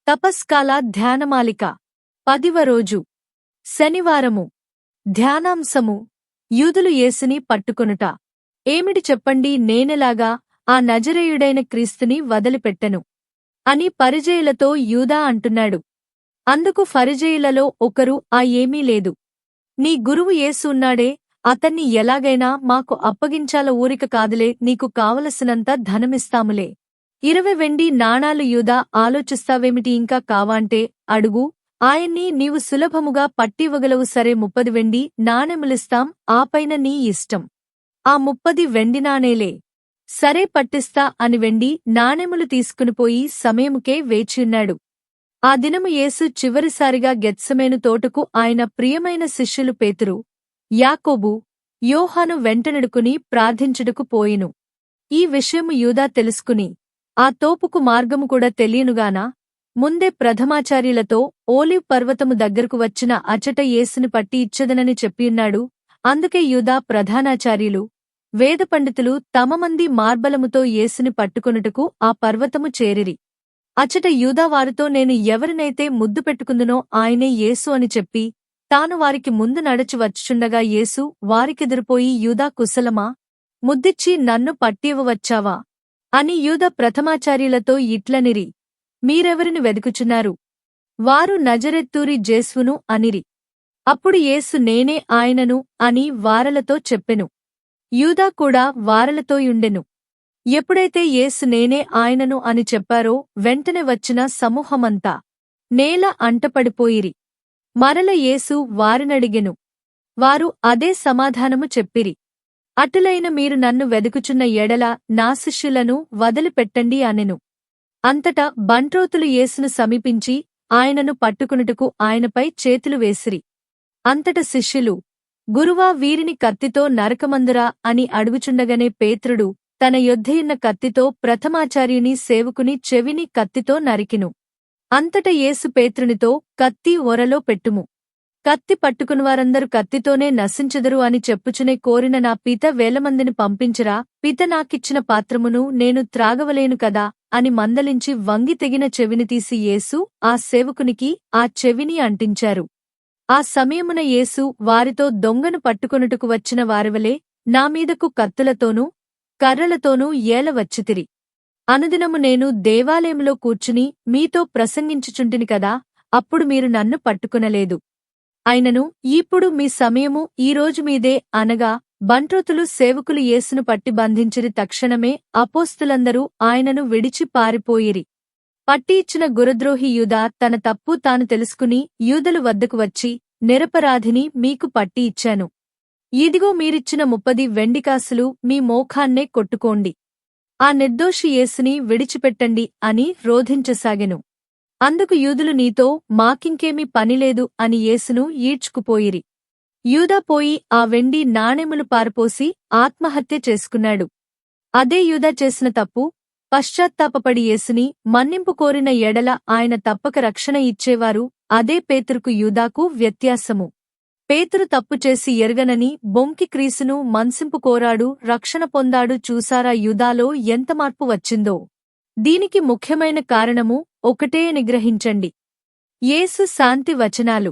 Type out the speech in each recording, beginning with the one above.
తపస్కాల ధ్యానమాలిక 10వ రోజు శనివారము ధ్యానాంశము యూదులు యేసుని పట్టుకొనుట. ఏమిటి చెప్పండి, నేనెలాగా ఆ నజరేయుడైన క్రీస్తుని వదిలిపెట్టను అని పరిజేయులతో యూదా అంటున్నాడు. అందుకు ఫరిజేయులలో ఒకరు, ఏమీ లేదు, నీ గురువు యేసు ఉన్నాడే, అతన్ని ఎలాగైనా మాకు అప్పగించాల, ఊరిక కాదులే, నీకు కావలసినంత ధనమిస్తాములే. 20 వెండి నాణాలు. యూదా, ఆలోచిస్తావేమిటి, ఇంకా కావాంటే అడుగు, ఆయన్ని నీవు సులభముగా పట్టివ్వగలవు, సరే 30 వెండి నాణెములిస్తాం, ఆపైన నీ ఇష్టం. ఆ 30 వెండి నాణేలే, సరే పట్టిస్తా అని వెండి నాణెములు తీసుకునిపోయి సమయముకే వేచియున్నాడు. ఆ దినము యేసు చివరిసారిగా గెత్సెమేను తోటకు ఆయన ప్రియమైన శిష్యులు పేతురు, యాకోబు, యోహాను వెంటనెడుకుని ప్రార్థించుటకు పోయెను. ఈ విషయము యూదా తెలుసుకుని, ఆ తోపుకు మార్గము కూడా తెలియనుగాన ముందే ప్రథమాచార్యులతో ఓలివ్ పర్వతము దగ్గరకు వచ్చిన అచట యేసుని పట్టి ఇచ్చెదనని చెప్పియున్నాడు. అందుకే యూదా, ప్రధానాచార్యులు, వేదపండితులు తమమంది మార్బలముతో యేసుని పట్టుకొనుటకు ఆ పర్వతము చేరిరి. అచట యూదా వారితో, నేను ఎవరినైతే ముద్దు పెట్టుకుందునో ఆయనే యేసు అని చెప్పి, తాను వారికి ముందు నడచి వచ్చుచుండగా యేసు వారికెదురుపోయి, యూదా, కుశలమా, ముద్దిచ్చి నన్ను పట్టివ్వవచ్చావా అని యూదా ప్రథమాచార్యులతో ఇట్లనిరి, మీరెవరిని వెదుకుచున్నారు? వారు, నజరెత్తూరి జేసును అనిరి. అప్పుడు యేసు, నేనే ఆయనను అని వారలతో చెప్పెను. యూదా కూడా వారలతో యుండెను. ఎప్పుడైతే యేసు నేనే ఆయనను అని చెప్పారో వెంటనే వచ్చిన సమూహమంతా నేల అంటపడిపోయిరి. మరల యేసు వారినడిగెను. వారు అదే సమాధానము చెప్పిరి. అటులైన మీరు నన్ను వెదుకుచున్న ఎడల నా శిష్యులను వదిలిపెట్టండి అనెను. అంతటా బంట్రోతులు యేసును సమీపించి ఆయనను పట్టుకునుటకు ఆయనపై చేతులు వేసిరి. అంతట శిష్యులు, గురువా, వీరిని కత్తితో నరకమందురా అని అడుగుచుండగానే పేత్రుడు తన యొద్దయున్న కత్తితో ప్రథమాచార్యుని సేవకుని చెవిని కత్తితో నరికెను. అంతట యేసు పేత్రునితో, కత్తి ఒరలో పెట్టుము, కత్తి పట్టుకునివారందరూ కత్తితోనే నశించెదరు అని చెప్పుచునే కోరిన నా పిత వేలమందిని పంపించరా, పిత నాకిచ్చిన పాత్రమును నేను త్రాగవలేను కదా అని మందలించి వంగి తెగిన చెవిని తీసి యేసు ఆ సేవకునికి ఆ చెవిని అంటించారు. ఆ సమయమున యేసు వారితో, దొంగను పట్టుకొనుటకు వచ్చిన వారివలే నా మీదకు కత్తులతోనూ కర్రలతోనూ ఏల వచ్చితిరి. అనుదినము నేను దేవాలయములో కూర్చుని మీతో ప్రసంగించుచుంటిని కదా, అప్పుడు మీరు నన్ను పట్టుకొనలేదు. అయినను ఇప్పుడు మీ సమయము ఈ రోజు మీదే అనగా బంట్రోతులు సేవకులు యేసును పట్టి బంధించిరి. తక్షణమే అపోస్తులందరూ ఆయనను విడిచి పారిపోయిరి. పట్టి ఇచ్చిన గురద్రోహి యూదా తన తప్పు తాను తెలుసుకుని యూదుల వద్దకు వచ్చి, నిరపరాధిని మీకు పట్టి ఇచ్చాను, ఇదిగో మీరిచ్చిన 30 వెండికాసులు మీ మోకాన్నే కొట్టుకోండి, ఆ నిర్దోషి యేసుని విడిచిపెట్టండి అని రోధించసాగెను. అందుకు యూదులు, నీతో మాకింకేమీ పనిలేదు అని యేసును ఈడ్చుకుపోయిరి. యూదా పోయి ఆ వెండి నాణెములు పారపోసి ఆత్మహత్య చేసుకున్నాడు. అదే యూదా చేసిన తప్పు. పశ్చాత్తాపపడి యేసుని మన్నింపు కోరిన ఎడల ఆయన తప్పక రక్షణ ఇచ్చేవారు. అదే పేతురుకు యూదాకు వ్యత్యాసము. పేతురు తప్పు చేసి ఎరగనని బొంకి క్రీస్తును మన్సింపు కోరాడు, రక్షణ పొందాడు. చూసారా యూదాలో ఎంత మార్పు వచ్చిందో. దీనికి ముఖ్యమైన కారణము ఒకటే అని గ్రహించండి. యేసు శాంతి వచనాలు.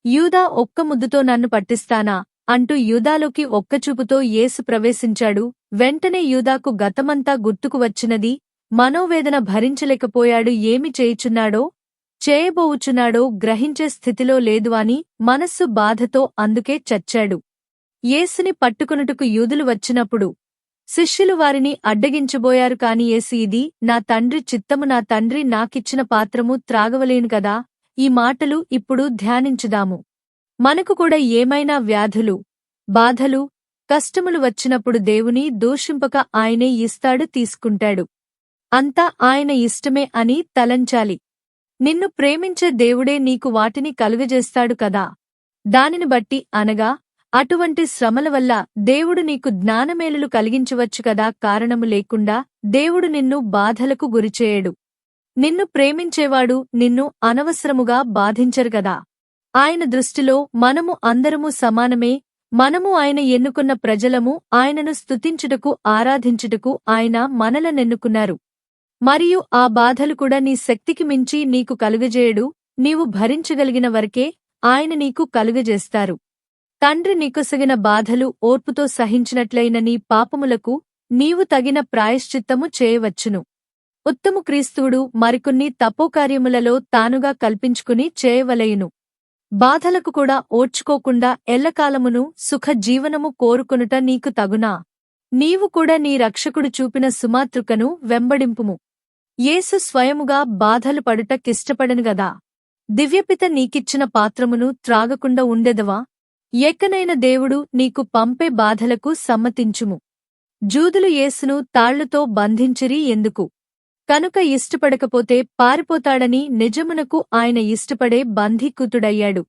యూదా ఒక్క ముద్దుతో నన్ను పట్టిస్తానా అంటూ యూదాలోకి ఒక్కచూపుతో యేసు ప్రవేశించాడు. వెంటనే యూదాకు గతమంతా గుర్తుకు వచ్చినది. మనోవేదన భరించలేకపోయాడు. ఏమి చేయుచున్నాడో చేయబోవుచున్నాడో గ్రహించే స్థితిలో లేదు అని మనస్సు బాధతో అందుకే చచ్చాడు. యేసుని పట్టుకొనుటకు యూదులు వచ్చినప్పుడు శిష్యులు వారిని అడ్డగించబోయారు. కాని యేసు, ఇది నా తండ్రి చిత్తము, నా తండ్రి నాకిచ్చిన పాత్రము త్రాగవలేను కదా. ఈ మాటలు ఇప్పుడు ధ్యానించుదాము. మనకు కూడా ఏమైనా వ్యాధులు, బాధలు, కష్టములు వచ్చినప్పుడు దేవుని దూషింపక ఆయనే ఇస్తాడు, తీసుకుంటాడు. అంతా ఆయన ఇష్టమే అని తలంచాలి. నిన్ను ప్రేమించే దేవుడే నీకు వాటిని కలుగజేస్తాడు కదా. దానిని బట్టి అనగా అటువంటి శ్రమల వల్ల దేవుడు నీకు జ్ఞానమేలులు కలిగించవచ్చు కదా. కారణము లేకుండా దేవుడు నిన్ను బాధలకు గురిచేయడు. నిన్ను ప్రేమించేవాడు నిన్ను అనవసరముగా బాధించరు గదా. ఆయన దృష్టిలో మనము అందరము సమానమే. మనము ఆయన ఎన్నుకున్న ప్రజలము. ఆయనను స్తుతించుటకు, ఆరాధించుటకు ఆయన మనలనెన్నుకున్నారు. మరియు ఆ బాధలు కూడా నీ శక్తికి మించి నీకు కలుగజేయడు. నీవు భరించగలిగిన వరకే ఆయన నీకు కలుగజేస్తారు. తండ్రి నీకొసగిన బాధలు ఓర్పుతో సహించినట్లయిన నీ పాపములకు నీవు తగిన ప్రాయశ్చిత్తము చేయవచ్చును. ఉత్తము క్రీస్తువుడు మరికొన్ని తపోకార్యములలో తానుగా కల్పించుకుని చేయవలయును. బాధలకు కూడా ఓర్చుకోకుండా ఎల్లకాలమును సుఖ జీవనము కోరుకొనుట నీకు తగునా? నీవు కూడా నీ రక్షకుడు చూపిన సుమాతృకను వెంబడింపుము. యేసు స్వయముగా బాధలు పడుట కిష్టపడనుగదా? దివ్యపిత నీకిచ్చిన పాత్రమును త్రాగకుండా ఉండెదవా? ఎక్కనైన దేవుడు నీకు పంపే బాధలకు సమ్మతించుము. జూదులు యేసును తాళ్లుతో బంధించిరి ఎందుకు? కనుక ఇష్టపడకపోతే పారిపోతాడని నిజమునకు ఆయన ఇష్టపడే బంధీకృతుడయ్యాడు.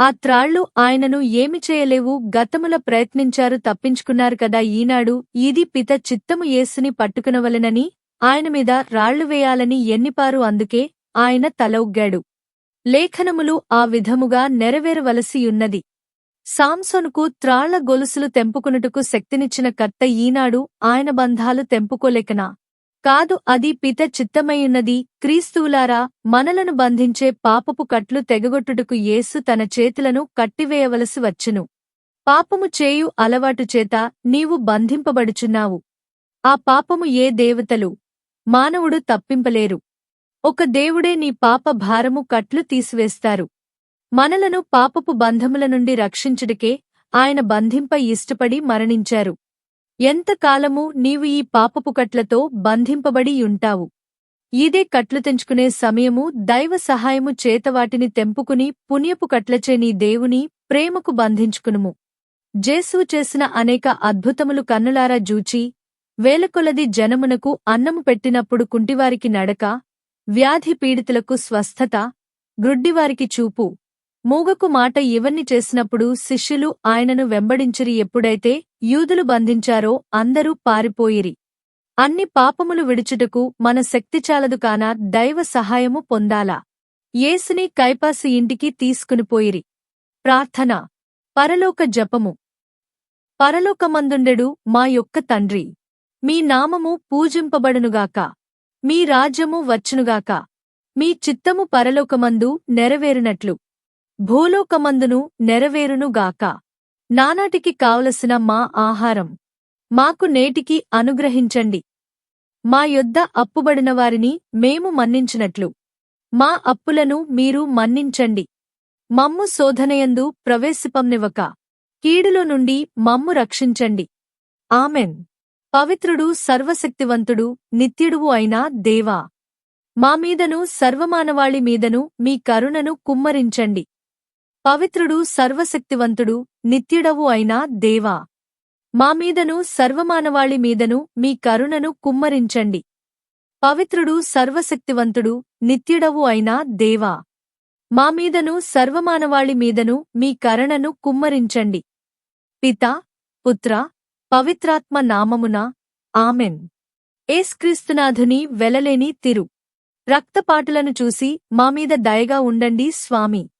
ఆ త్రాళ్లు ఆయనను ఏమి చేయలేవు. గతముల ప్రయత్నించారు, తప్పించుకున్నారు కదా. ఈనాడు ఇది పిత చిత్తము యేసుని పట్టుకునవలెనని ఆయనమీద రాళ్లు వేయాలని ఎన్నిపారు. అందుకే ఆయన తల ఒగ్గాడు. లేఖనములు ఆ విధముగా నెరవేరవలసియున్నది. సాంసోనుకు త్రాళ్ల గొలుసులు తెంపుకొనుటకు శక్తినిచ్చిన కర్త ఈనాడు ఆయన బంధాలు తెంపుకోలేకనా? కాదు, అది పిత చిత్తమైయున్నది. క్రీస్తువులారా, మనలను బంధించే పాపపు కట్లు తెగగొట్టుటకు యేసు తన చేతులను కట్టివేయవలసి వచ్చును. పాపము చేయు అలవాటు చేత నీవు బంధింపబడుచున్నావు. ఆ పాపము ఏ దేవతలు, మానవుడు తప్పింపలేరు. ఒక దేవుడే నీ పాప భారము కట్లు తీసివేస్తారు. మనలను పాపపు బంధముల నుండి రక్షించుటకే ఆయన బంధింప ఇష్టపడి మరణించారు. ఎంతకాలము నీవు ఈ పాపపు కట్లతో బంధింపబడి యుంటావు? ఇదే కట్లు తెంచుకునే సమయము. దైవ సహాయము చేత వాటిని తెంపుకుని పుణ్యపు కట్లచే నీ దేవుని ప్రేమకు బంధించుకునుము. జేసువు చేసిన అనేక అద్భుతములు కన్నులారా జూచి, వేలకొలది జనమునకు అన్నము పెట్టినప్పుడు కుంటివారికి నడక, వ్యాధి పీడితులకు స్వస్థత, గ్రుడ్డివారికి చూపు, మూగకు మాట ఇవన్నీ చేసినప్పుడు శిష్యులు ఆయనను వెంబడించిరి. ఎప్పుడైతే యూదులు బంధించారో అందరూ పారిపోయిరి. అన్ని పాపములు విడుచుటకు మన శక్తి చాలదు కాన దైవ సహాయము పొందాలా? యేసుని కైపాసి ఇంటికి తీసుకునిపోయిరి. ప్రార్థన. పరలోక జపము. పరలోకమందుండెడు మా యొక్క తండ్రి, మీ నామము పూజింపబడునుగాక. మీ రాజ్యము వచ్చునుగాక. మీ చిత్తము పరలోకమందు నెరవేరునట్లు భూలోకమందును నెరవేరునుగాక. నానాటికి కావలసిన మా ఆహారం మాకు నేటికి అనుగ్రహించండి. మా యొద్ద అప్పుబడినవారిని మేము మన్నించినట్లు మా అప్పులను మీరు మన్నించండి. మమ్ము శోధనయందు ప్రవేశిపంనివ్వక కీడులో నుండి మమ్ము రక్షించండి. ఆమెన్. పవిత్రుడు, సర్వశక్తివంతుడు, నిత్యుడువు అయిన దేవా, మామీదను సర్వమానవాళి మీదను మీ కరుణను కుమ్మరించండి. పవిత్రుడు, సర్వశక్తివంతుడు, నిత్యుడవు అయిన దేవా, మామీదను సర్వమానవాళి మీదను మీ కరుణను కుమ్మరించండి. పవిత్రుడు, సర్వశక్తివంతుడు, నిత్యుడవు అయిన దేవా, మామీదను సర్వమానవాళి మీదను మీ కరుణను కుమ్మరించండి. పితా, పుత్ర, పవిత్రాత్మ నామమున ఆమెన్. యేసుక్రీస్తునాథుని వెలలేని తిరు రక్తపాటులను చూసి మామీద దయగా ఉండండి స్వామి.